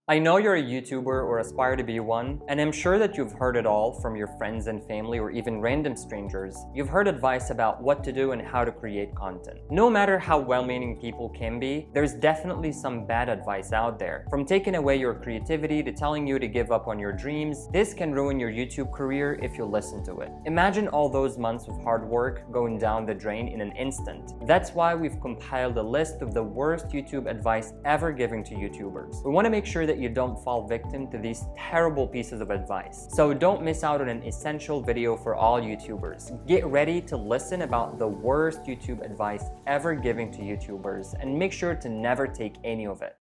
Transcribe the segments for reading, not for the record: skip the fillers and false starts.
I know you're a YouTuber or aspire to be one, and I'm sure that you've heard it all from your friends and family or even random strangers. You've heard advice about what to do and how to create content. No matter how well-meaning people can be, there's definitely some bad advice out there. From taking away your creativity to telling you to give up on your dreams, this can ruin your YouTube career if you listen to it. Imagine all those months of hard work going down the drain in an instant. That's why we've compiled a list of the worst YouTube advice ever given to YouTubers. We want to make sure that you don't fall victim to these terrible pieces of advice. So don't miss out on an essential video for all YouTubers. Get ready to listen about the worst YouTube advice ever given to YouTubers and make sure to never take any of it.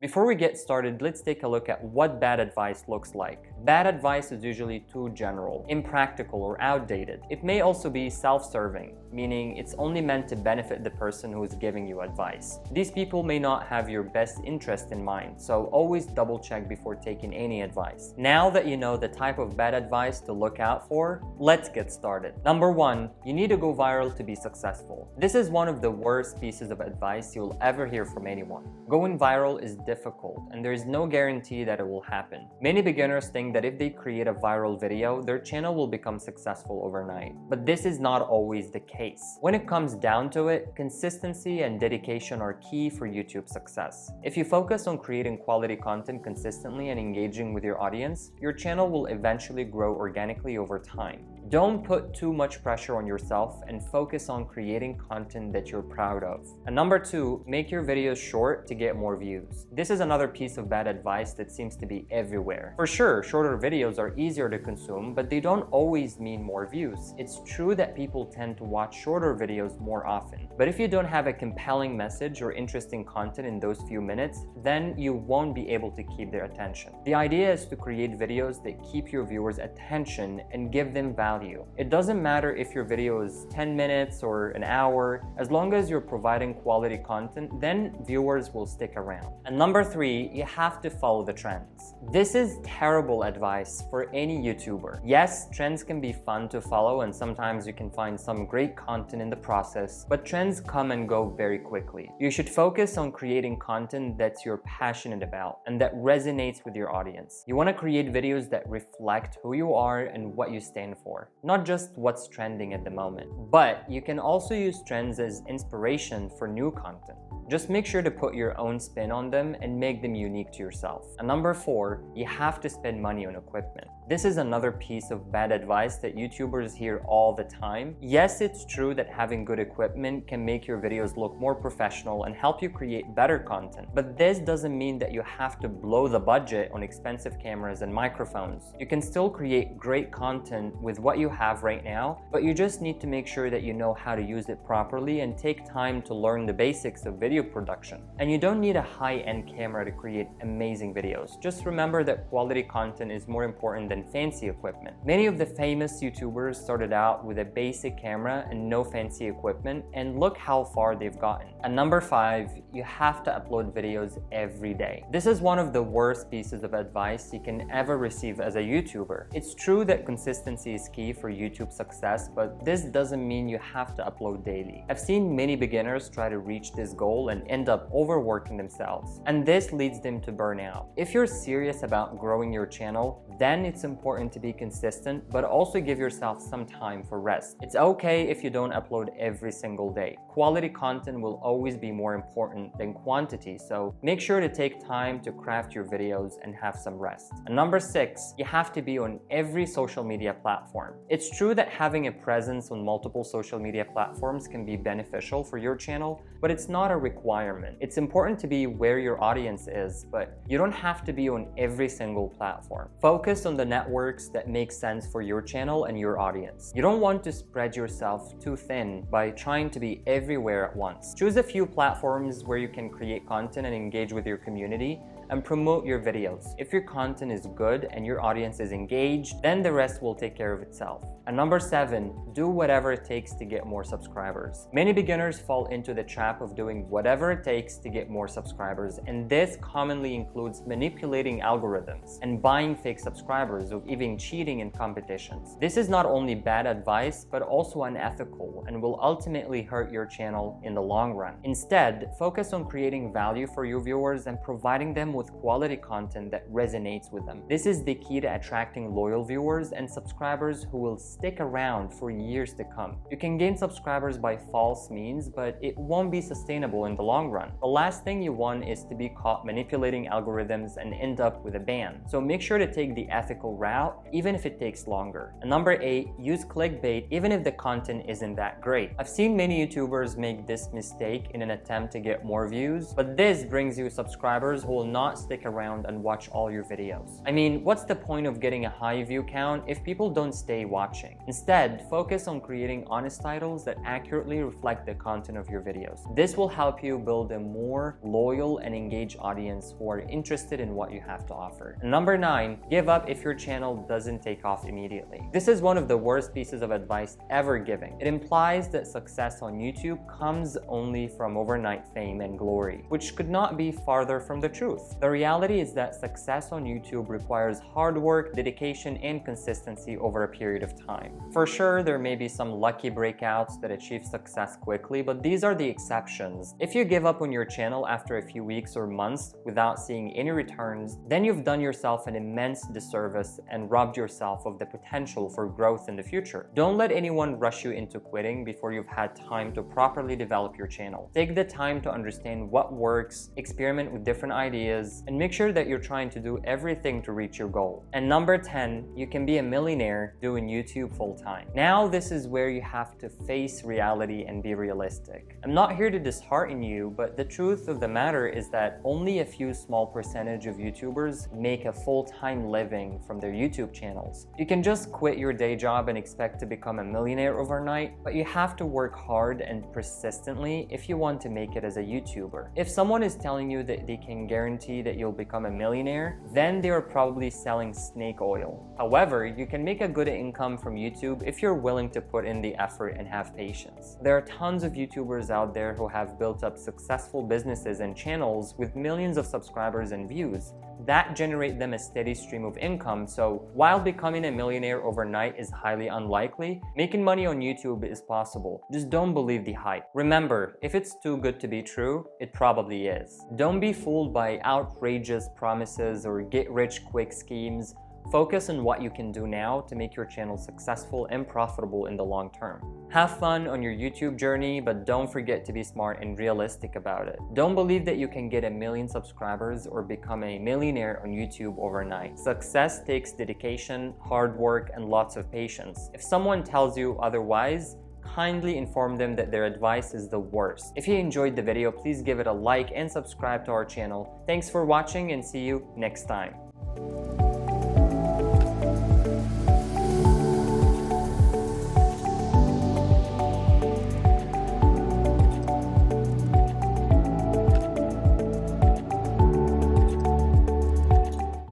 Before we get started, let's take a look at what bad advice looks like. Bad advice is usually too general, impractical, or outdated. It may also be self-serving, meaning it's only meant to benefit the person who is giving you advice. These people may not have your best interest in mind, so always double check before taking any advice. Now that you know the type of bad advice to look out for, let's get started. Number 1, you need to go viral to be successful. This is one of the worst pieces of advice you'll ever hear from anyone. Going viral is difficult, and there is no guarantee that it will happen. Many beginners think that if they create a viral video, their channel will become successful overnight. But this is not always the case. When it comes down to it, consistency and dedication are key for YouTube success. If you focus on creating quality content consistently and engaging with your audience, your channel will eventually grow organically over time. Don't put too much pressure on yourself and focus on creating content that you're proud of. And number 2, make your videos short to get more views. This is another piece of bad advice that seems to be everywhere. For sure, shorter videos are easier to consume, but they don't always mean more views. It's true that people tend to watch shorter videos more often. But if you don't have a compelling message or interesting content in those few minutes, then you won't be able to keep their attention. The idea is to create videos that keep your viewers' attention and give them value. It doesn't matter if your video is 10 minutes or an hour, as long as you're providing quality content, then viewers will stick around. And number 3, you have to follow the trends. This is terrible advice for any YouTuber. Yes, trends can be fun to follow and sometimes you can find some great content in the process, but trends come and go very quickly. You should focus on creating content that you're passionate about and that resonates with your audience. You want to create videos that reflect who you are and what you stand for, not just what's trending at the moment. But you can also use trends as inspiration for new content. Just make sure to put your own spin on them and make them unique to yourself. And number 4, you have to spend money on equipment. This is another piece of bad advice that YouTubers hear all the time. Yes, it's true that having good equipment can make your videos look more professional and help you create better content. But this doesn't mean that you have to blow the budget on expensive cameras and microphones. You can still create great content with what you have right now, but you just need to make sure that you know how to use it properly and take time to learn the basics of video production. And you don't need a high-end camera to create amazing videos. Just remember that quality content is more important than fancy equipment. Many of the famous YouTubers started out with a basic camera and no fancy equipment, and look how far they've gotten. And number 5, you have to upload videos every day. This is one of the worst pieces of advice you can ever receive as a YouTuber. It's true that consistency is key for YouTube success, but this doesn't mean you have to upload daily. I've seen many beginners try to reach this goal and end up overworking themselves, and this leads them to burnout. If you're serious about growing your channel, then it's important to be consistent, but also give yourself some time for rest. It's okay if you don't upload every single day. Quality content will always be more important than quantity, so make sure to take time to craft your videos and have some rest. And number 6, you have to be on every social media platform. It's true that having a presence on multiple social media platforms can be beneficial for your channel, but it's not a requirement. It's important to be where your audience is, but you don't have to be on every single platform. Focus on the networks that make sense for your channel and your audience. You don't want to spread yourself too thin by trying to be everywhere at once. Choose a few platforms where you can create content and engage with your community, and promote your videos. If your content is good and your audience is engaged, then the rest will take care of itself. And number 7, do whatever it takes to get more subscribers. Many beginners fall into the trap of doing whatever it takes to get more subscribers, and this commonly includes manipulating algorithms and buying fake subscribers or even cheating in competitions. This is not only bad advice, but also unethical and will ultimately hurt your channel in the long run. Instead, focus on creating value for your viewers and providing them with quality content that resonates with them. This is the key to attracting loyal viewers and subscribers who will stick around for years to come. You can gain subscribers by false means, but it won't be sustainable in the long run. The last thing you want is to be caught manipulating algorithms and end up with a ban. So make sure to take the ethical route, even if it takes longer. And number 8, use clickbait even if the content isn't that great. I've seen many YouTubers make this mistake in an attempt to get more views, but this brings you subscribers who will not stick around and watch all your videos. I mean, what's the point of getting a high view count if people don't stay watching? Instead, focus on creating honest titles that accurately reflect the content of your videos. This will help you build a more loyal and engaged audience who are interested in what you have to offer. And number 9, give up if your channel doesn't take off immediately. This is one of the worst pieces of advice ever given. It implies that success on YouTube comes only from overnight fame and glory, which could not be farther from the truth. The reality is that success on YouTube requires hard work, dedication, and consistency over a period of time. For sure, there may be some lucky breakouts that achieve success quickly, but these are the exceptions. If you give up on your channel after a few weeks or months without seeing any returns, then you've done yourself an immense disservice and robbed yourself of the potential for growth in the future. Don't let anyone rush you into quitting before you've had time to properly develop your channel. Take the time to understand what works, experiment with different ideas, and make sure that you're trying to do everything to reach your goal. And number 10, you can be a millionaire doing YouTube full-time. Now this is where you have to face reality and be realistic. I'm not here to dishearten you, but the truth of the matter is that only a few small percentage of YouTubers make a full-time living from their YouTube channels. You can just quit your day job and expect to become a millionaire overnight, but you have to work hard and persistently if you want to make it as a YouTuber. If someone is telling you that they can guarantee that you'll become a millionaire, then they are probably selling snake oil. However, you can make a good income from YouTube if you're willing to put in the effort and have patience. There are tons of YouTubers out there who have built up successful businesses and channels with millions of subscribers and views that generate them a steady stream of income. So while becoming a millionaire overnight is highly unlikely, making money on YouTube is possible. Just don't believe the hype. Remember, if it's too good to be true, it probably is. Don't be fooled by outrageous promises or get-rich-quick schemes. Focus on what you can do now to make your channel successful and profitable in the long term. Have fun on your YouTube journey, but don't forget to be smart and realistic about it. Don't believe that you can get 1 million subscribers or become a millionaire on YouTube overnight. Success takes dedication, hard work, and lots of patience. If someone tells you otherwise, kindly inform them that their advice is the worst. If you enjoyed the video, please give it a like and subscribe to our channel. Thanks for watching and see you next time.